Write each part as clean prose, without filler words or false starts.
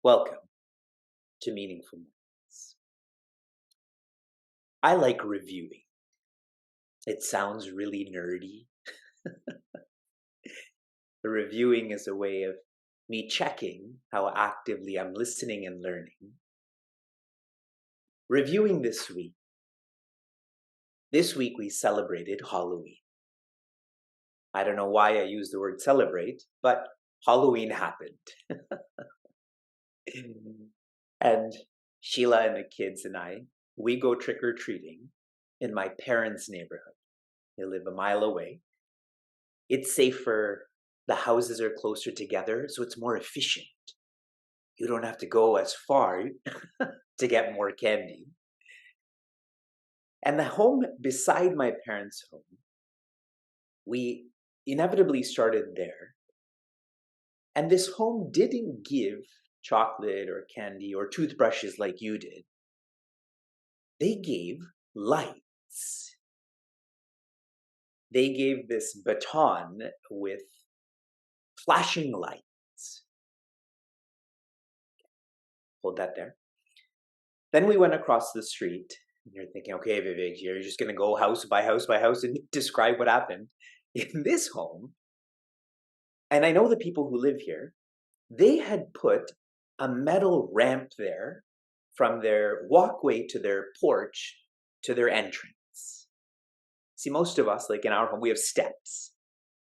Welcome to Meaningful Moments. I like reviewing. It sounds really nerdy. The reviewing is a way of me checking how actively I'm listening and learning. Reviewing this week. This week we celebrated Halloween. I don't know why I use the word celebrate, but Halloween happened. And Sheila and the kids and I, we go trick-or-treating in my parents' neighborhood. They live a mile away. It's safer. The houses are closer together, so it's more efficient. You don't have to go as far to get more candy. And the home beside my parents' home, we inevitably started there. And this home didn't give chocolate or candy or toothbrushes like you did. They gave lights. They gave this baton with flashing lights. Hold that there. Then we went across the street. And you're thinking, okay, Vivek, you're just going to go house by house by house and describe what happened. In this home, and I know the people who live here, they had put a metal ramp there from their walkway to their porch to their entrance. See, most of us, like in our home, we have steps,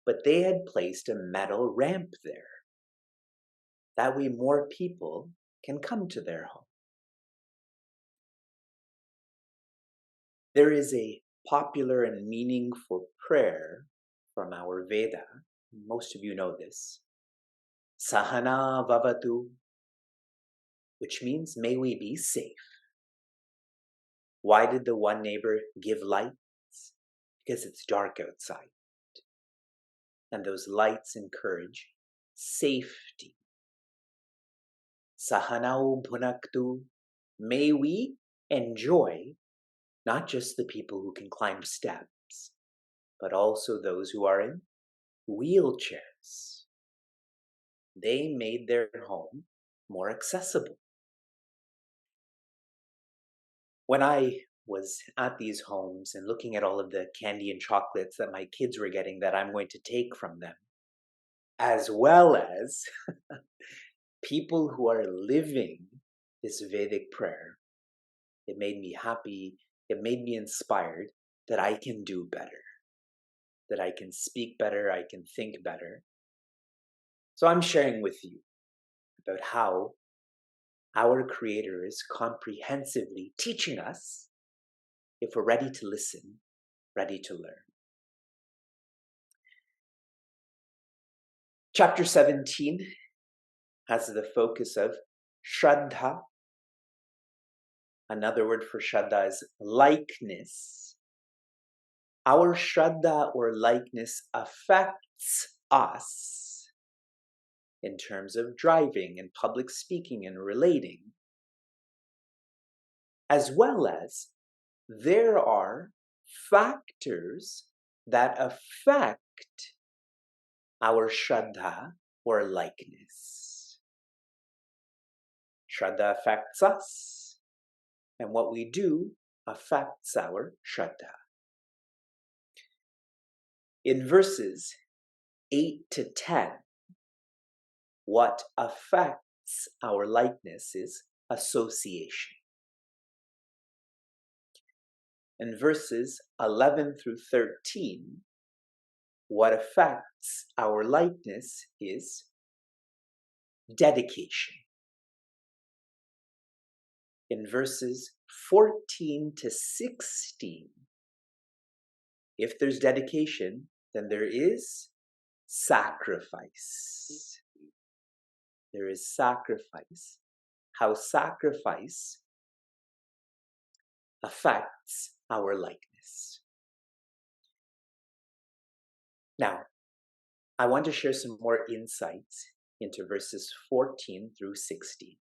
but they had placed a metal ramp there. That way more people can come to their home. There is a popular and meaningful prayer from our Veda. Most of you know this. Sahana Vavatu, which means may we be safe. Why did the one neighbor give lights? Because it's dark outside. And those lights encourage safety. Sahanau Bhunaktu, may we enjoy not just the people who can climb steps, but also those who are in wheelchairs. They made their home more accessible. When I was at these homes and looking at all of the candy and chocolates that my kids were getting that I'm going to take from them, as well as people who are living this Vedic prayer, it made me happy, it made me inspired that I can do better, that I can speak better, I can think better. So I'm sharing with you about how our Creator is comprehensively teaching us if we're ready to listen, ready to learn. Chapter 17 has the focus of Shraddha. Another word for Shraddha is likeness. Our Shraddha or likeness affects us in terms of driving and public speaking and relating, as well as there are factors that affect our Shraddha or likeness. Shraddha affects us, and what we do affects our Shraddha. In verses 8 to 10, what affects our likeness is association. In verses 11 through 13, what affects our likeness is dedication. In verses 14 to 16, if there's dedication, then there is sacrifice. There is sacrifice. How sacrifice affects our likeness. Now, I want to share some more insights into verses 14 through 16.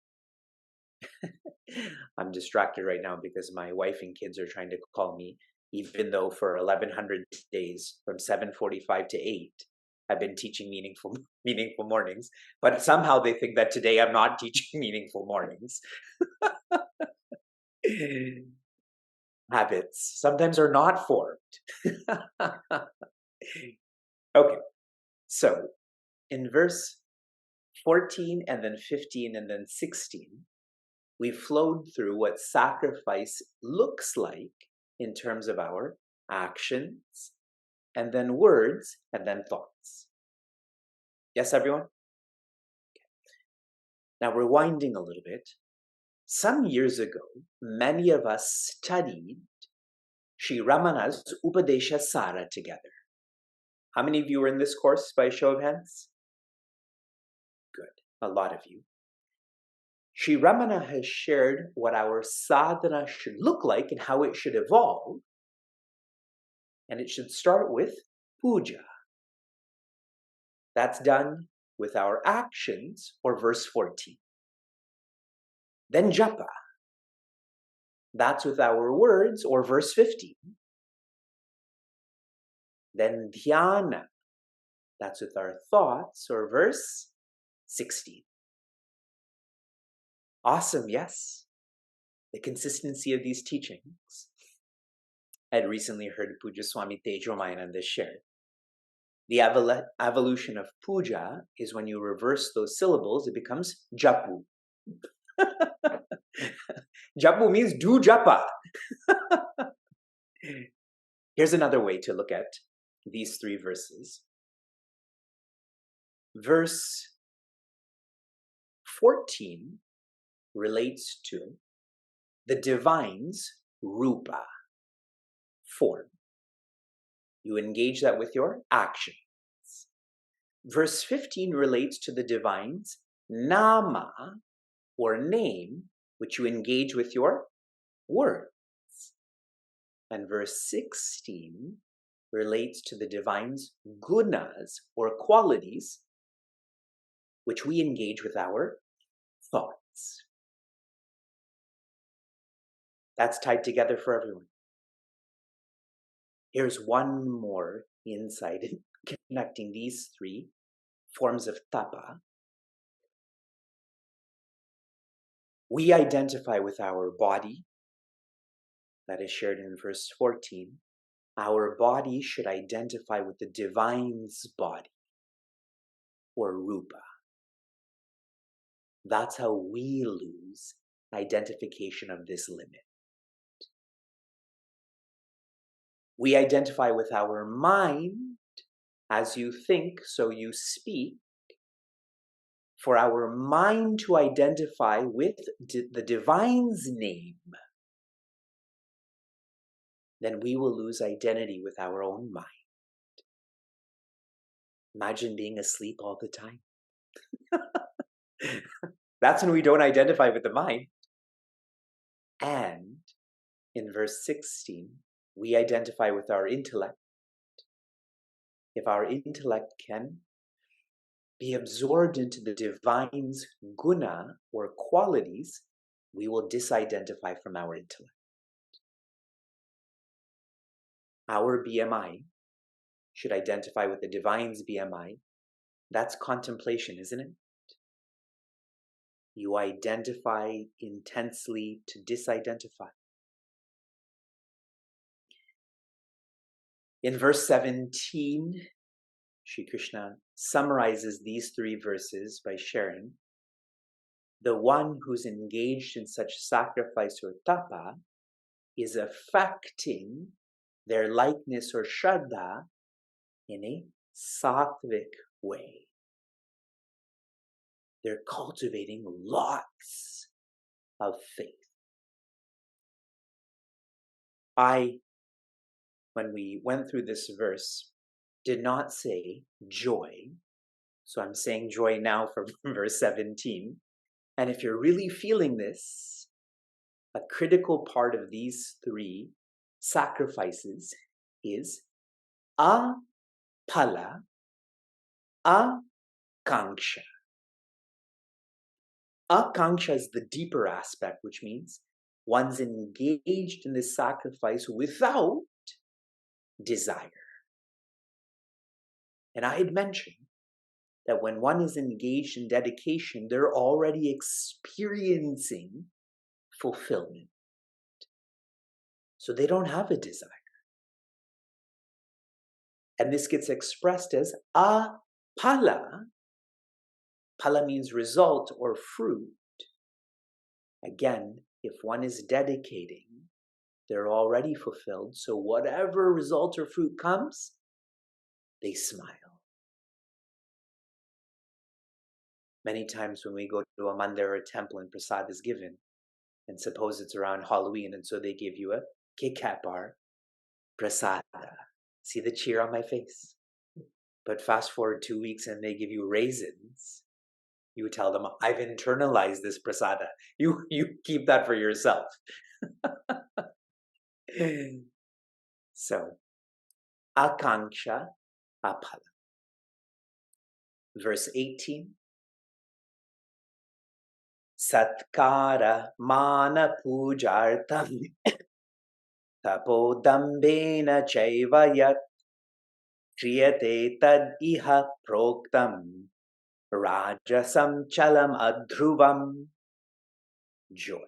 I'm distracted right now because my wife and kids are trying to call me, even though for 1100 days from 7:45 to 8, I've been teaching meaningful mornings, but somehow they think that today I'm not teaching meaningful mornings. Habits sometimes are not formed. Okay, so in verse 14 and then 15 and then 16, we flowed through what sacrifice looks like in terms of our actions, and then words, and then thoughts. Yes, everyone? Okay. Now, rewinding a little bit, some years ago, many of us studied Sri Ramana's Upadesha Sara together. How many of you were in this course by a show of hands? Good, a lot of you. Sri Ramana has shared what our sadhana should look like and how it should evolve. And it should start with puja. That's done with our actions, or verse 14. Then japa. That's with our words, or verse 15. Then dhyana. That's with our thoughts, or verse 16. Awesome, yes. The consistency of these teachings. I had recently heard Puja Swami Tejomayananda share. The evolution of puja is when you reverse those syllables, it becomes japu. Japu means do japa. Here's another way to look at these three verses. Verse 14 relates to the divine's rupa, form. You engage that with your actions. Verse 15 relates to the divine's nama, or name, which you engage with your words. And verse 16 relates to the divine's gunas, or qualities, which we engage with our thoughts. That's tied together for everyone. Here's one more insight in connecting these three forms of tapa. We identify with our body, that is shared in verse 14. Our body should identify with the divine's body, or rupa. That's how we lose identification of this limit. We identify with our mind. As you think, so you speak. For our mind to identify with the divine's name, then we will lose identity with our own mind. Imagine being asleep all the time. That's when we don't identify with the mind. And in verse 16, we identify with our intellect. If our intellect can be absorbed into the divine's guna, or qualities, we will disidentify from our intellect. Our BMI should identify with the divine's BMI. That's contemplation, isn't it? You identify intensely to disidentify. In verse 17, Shri Krishna summarizes these 3 verses by sharing, the one who's engaged in such sacrifice or tapa is affecting their likeness or shraddha in a sattvic way. They're cultivating lots of faith. When we went through this verse, did not say joy. So I'm saying joy now from verse 17. And if you're really feeling this, a critical part of these 3 sacrifices is apala, akanksha. Akanksha is the deeper aspect, which means one's engaged in this sacrifice without desire. And I had mentioned that when one is engaged in dedication, they're already experiencing fulfillment. So they don't have a desire. And this gets expressed as apala. Pala means result or fruit. Again, if one is dedicating, they're already fulfilled. So whatever result or fruit comes, they smile. Many times when we go to a mandir or a temple and prasad is given, and suppose it's around Halloween, and so they give you a Kit Kat bar, prasada. See the cheer on my face? But fast forward 2 weeks and they give you raisins. You tell them, I've internalized this prasada. You keep that for yourself. So, akanksha, apala. Verse 18. Satkara mana pujartam tapodambena chaivayat kriyate tad iha proktam rajasam chalam adhruvam. Joy.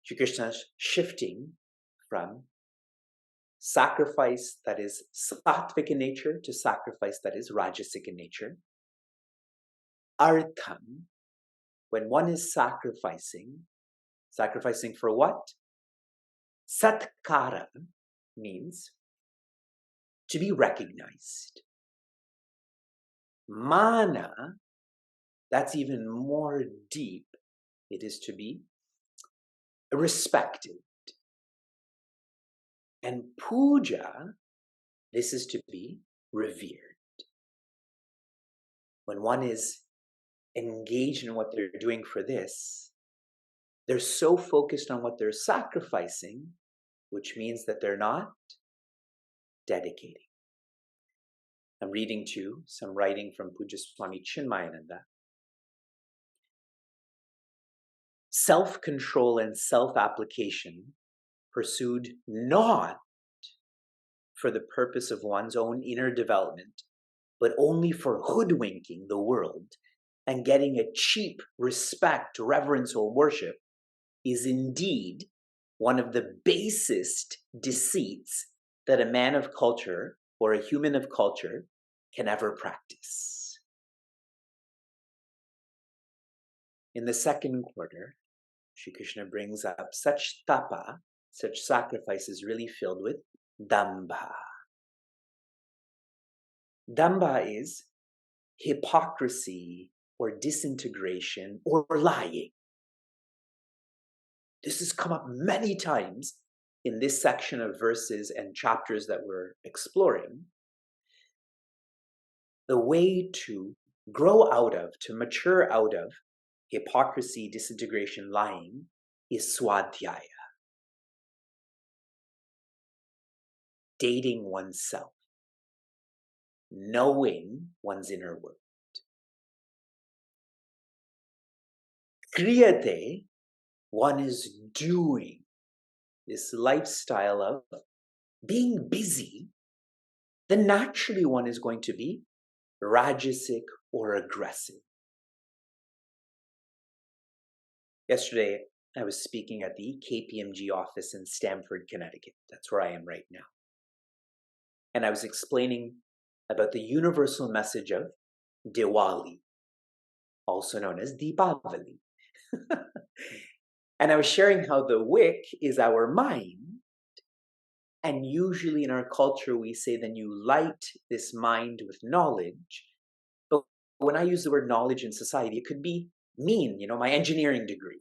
Shri Krishna is shifting from sacrifice that is sattvic in nature to sacrifice that is rajasic in nature. Artham, when one is sacrificing for what? Satkara means to be recognized. Mana, that's even more deep. It is to be respected. And puja, this is to be revered. When one is engaged in what they're doing for this, they're so focused on what they're sacrificing, which means that they're not dedicating. I'm reading to you some writing from Puja Swami Chinmayananda. Self-control and self-application pursued not for the purpose of one's own inner development, but only for hoodwinking the world and getting a cheap respect, reverence, or worship is indeed one of the basest deceits that a man of culture or a human of culture can ever practice. In the second quarter, Shri Krishna brings up such tapa, such sacrifices really filled with dambha. Dambha is hypocrisy or disintegration or lying. This has come up many times in this section of verses and chapters that we're exploring. The way to grow out of, to mature out of hypocrisy, disintegration, lying is swadhyaya. Dating oneself. Knowing one's inner world. Kriyate, one is doing this lifestyle of being busy, then naturally one is going to be rajasic or aggressive. Yesterday, I was speaking at the KPMG office in Stamford, Connecticut. That's where I am right now. And I was explaining about the universal message of Diwali, also known as Deepavali. And I was sharing how the wick is our mind. And usually in our culture, we say, then you light this mind with knowledge. But when I use the word knowledge in society, it could be my engineering degree,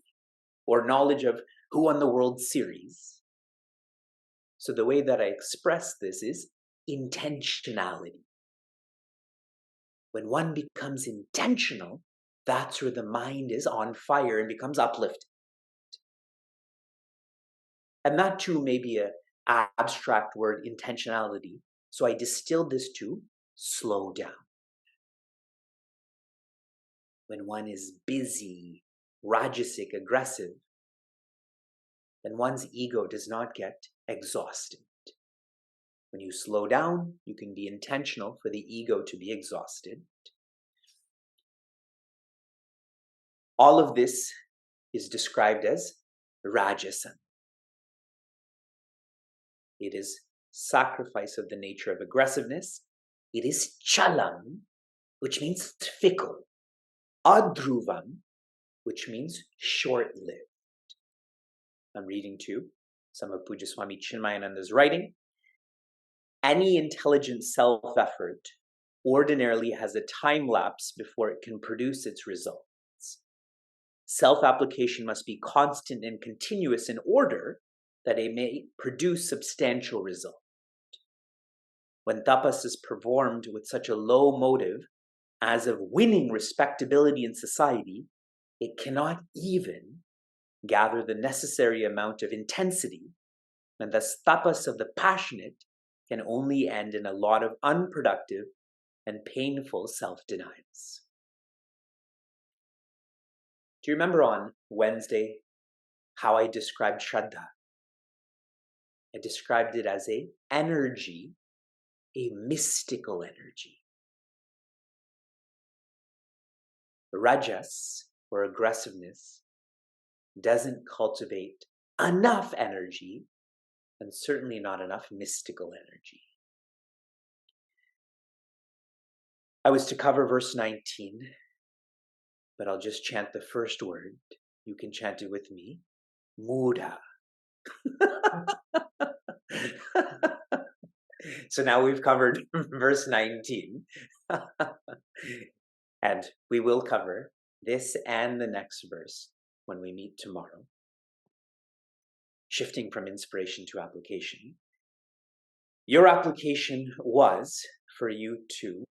or knowledge of who won the World Series. So the way that I express this is intentionality. When one becomes intentional, that's where the mind is on fire and becomes uplifted. And that too may be an abstract word, intentionality. So I distilled this to slow down. When one is busy, rajasic, aggressive, then one's ego does not get exhausted. When you slow down, you can be intentional for the ego to be exhausted. All of this is described as rajasam. It is sacrifice of the nature of aggressiveness. It is chalam, which means fickle. Adruvam, which means short-lived. I'm reading too some of Puja Swami Chinmayananda's writing. Any intelligent self-effort ordinarily has a time lapse before it can produce its results. Self-application must be constant and continuous in order that it may produce substantial result. When tapas is performed with such a low motive as of winning respectability in society, it cannot even gather the necessary amount of intensity, and thus tapas of the passionate can only end in a lot of unproductive and painful self-denials. Do you remember on Wednesday how I described Shraddha? I described it as a energy, a mystical energy. Rajas, or aggressiveness, doesn't cultivate enough energy, and certainly not enough mystical energy. I was to cover verse 19, but I'll just chant the first word. You can chant it with me. Mudha. So now we've covered verse 19. And we will cover this and the next verse when we meet tomorrow. Shifting from inspiration to application. Your application was for you to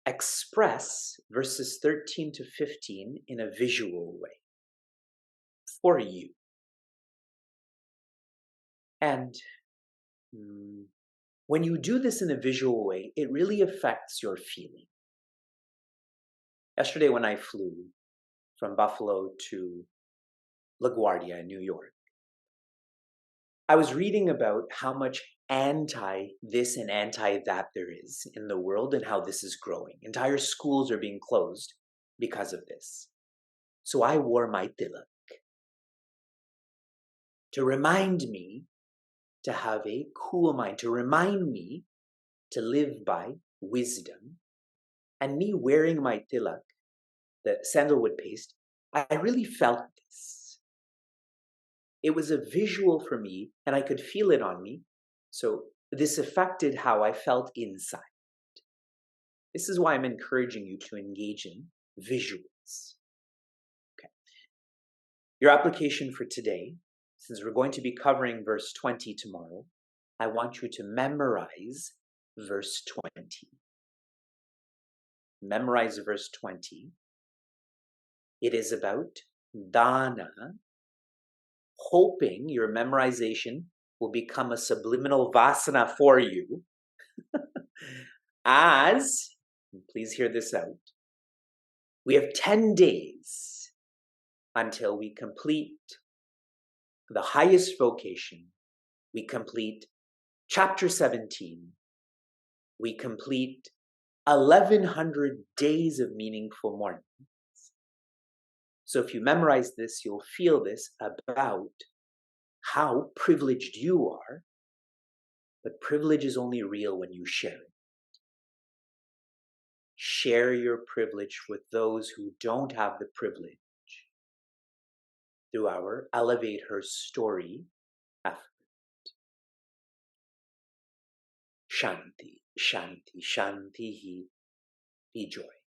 express verses 13 to 15 in a visual way for you. And when you do this in a visual way, it really affects your feeling. Yesterday when I flew from Buffalo to LaGuardia in New York, I was reading about how much anti-this and anti-that there is in the world and how this is growing. Entire schools are being closed because of this. So I wore my tilak to remind me to have a cool mind, to remind me to live by wisdom. And me wearing my tilak, the sandalwood paste, I really felt this. It was a visual for me, and I could feel it on me. So this affected how I felt inside. This is why I'm encouraging you to engage in visuals. Okay. Your application for today, since we're going to be covering verse 20 tomorrow, I want you to memorize verse 20. Memorize verse 20. It is about dana, hoping your memorization will become a subliminal vasana for you as, please hear this out, we have 10 days until we complete the highest vocation. We complete chapter 17. We complete 1100 days of meaningful mornings. So if you memorize this, you'll feel this about how privileged you are, but privilege is only real when you share it. Share your privilege with those who don't have the privilege through our Elevate Her Story effort. Shanti, Shanti, Shanti, be joy.